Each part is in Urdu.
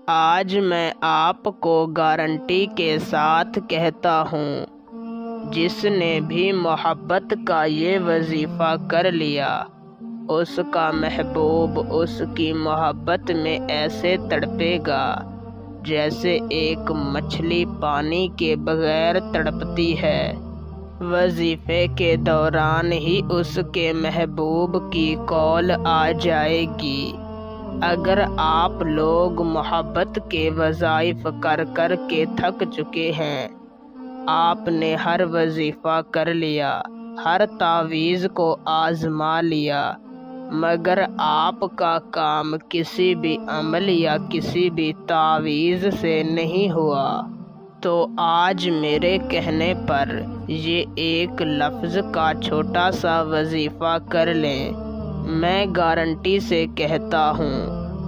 آج میں آپ کو گارنٹی کے ساتھ کہتا ہوں، جس نے بھی محبت کا یہ وظیفہ کر لیا، اس کا محبوب اس کی محبت میں ایسے تڑپے گا جیسے ایک مچھلی پانی کے بغیر تڑپتی ہے۔ وظیفے کے دوران ہی اس کے محبوب کی کال آ جائے گی۔ اگر آپ لوگ محبت کے وظائف کر کر کے تھک چکے ہیں، آپ نے ہر وظیفہ کر لیا، ہر تعویذ کو آزما لیا، مگر آپ کا کام کسی بھی عمل یا کسی بھی تعویذ سے نہیں ہوا، تو آج میرے کہنے پر یہ ایک لفظ کا چھوٹا سا وظیفہ کر لیں۔ میں گارنٹی سے کہتا ہوں،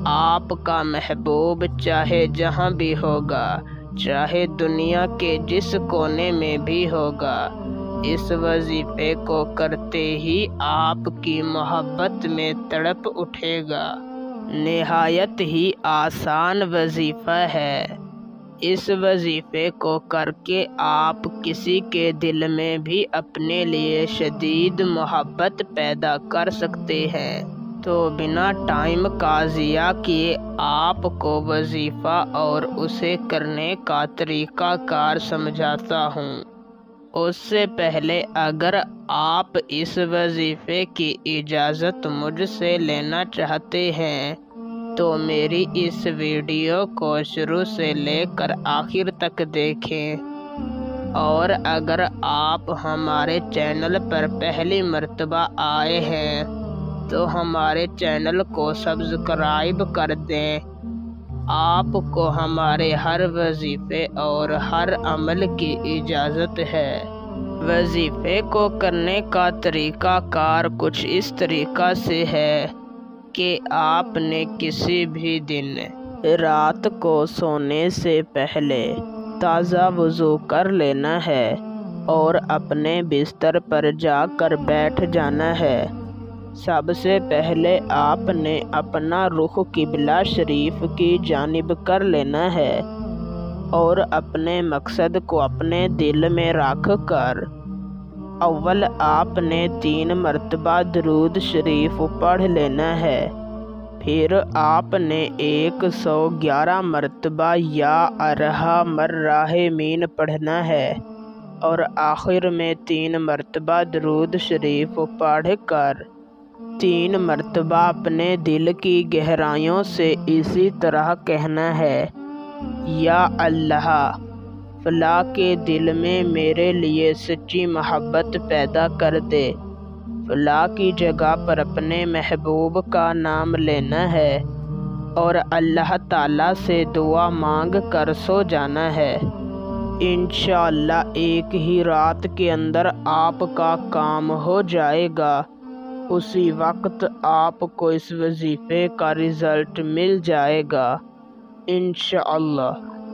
آپ کا محبوب چاہے جہاں بھی ہوگا، چاہے دنیا کے جس کونے میں بھی ہوگا، اس وظیفے کو کرتے ہی آپ کی محبت میں تڑپ اٹھے گا۔ نہایت ہی آسان وظیفہ ہے۔ اس وظیفے کو کر کے آپ کسی کے دل میں بھی اپنے لیے شدید محبت پیدا کر سکتے ہیں۔ تو بنا ٹائم کا ضیاع کیے آپ کو وظیفہ اور اسے کرنے کا طریقہ کار سمجھاتا ہوں۔ اس سے پہلے اگر آپ اس وظیفے کی اجازت مجھ سے لینا چاہتے ہیں تو میری اس ویڈیو کو شروع سے لے کر آخر تک دیکھیں، اور اگر آپ ہمارے چینل پر پہلی مرتبہ آئے ہیں تو ہمارے چینل کو سبسکرائب کر دیں۔ آپ کو ہمارے ہر وظیفے اور ہر عمل کی اجازت ہے۔ وظیفے کو کرنے کا طریقہ کار کچھ اس طریقہ سے ہے کہ آپ نے کسی بھی دن رات کو سونے سے پہلے تازہ وضو کر لینا ہے اور اپنے بستر پر جا کر بیٹھ جانا ہے۔ سب سے پہلے آپ نے اپنا رخ قبلہ شریف کی جانب کر لینا ہے اور اپنے مقصد کو اپنے دل میں رکھ کر اول آپ نے 3 مرتبہ درود شریف پڑھ لینا ہے، پھر آپ نے 111 مرتبہ یا ارحم الراحمین پڑھنا ہے، اور آخر میں 3 مرتبہ درود شریف پڑھ کر 3 مرتبہ اپنے دل کی گہرائیوں سے اسی طرح کہنا ہے، یا اللہ، فلاں کے دل میں میرے لیے سچی محبت پیدا کر دے۔ فلاں کی جگہ پر اپنے محبوب کا نام لینا ہے اور اللہ تعالیٰ سے دعا مانگ کر سو جانا ہے۔ انشاءاللہ ایک ہی رات کے اندر آپ کا کام ہو جائے گا۔ اسی وقت آپ کو اس وظیفے کا رزلٹ مل جائے گا انشاءاللہ۔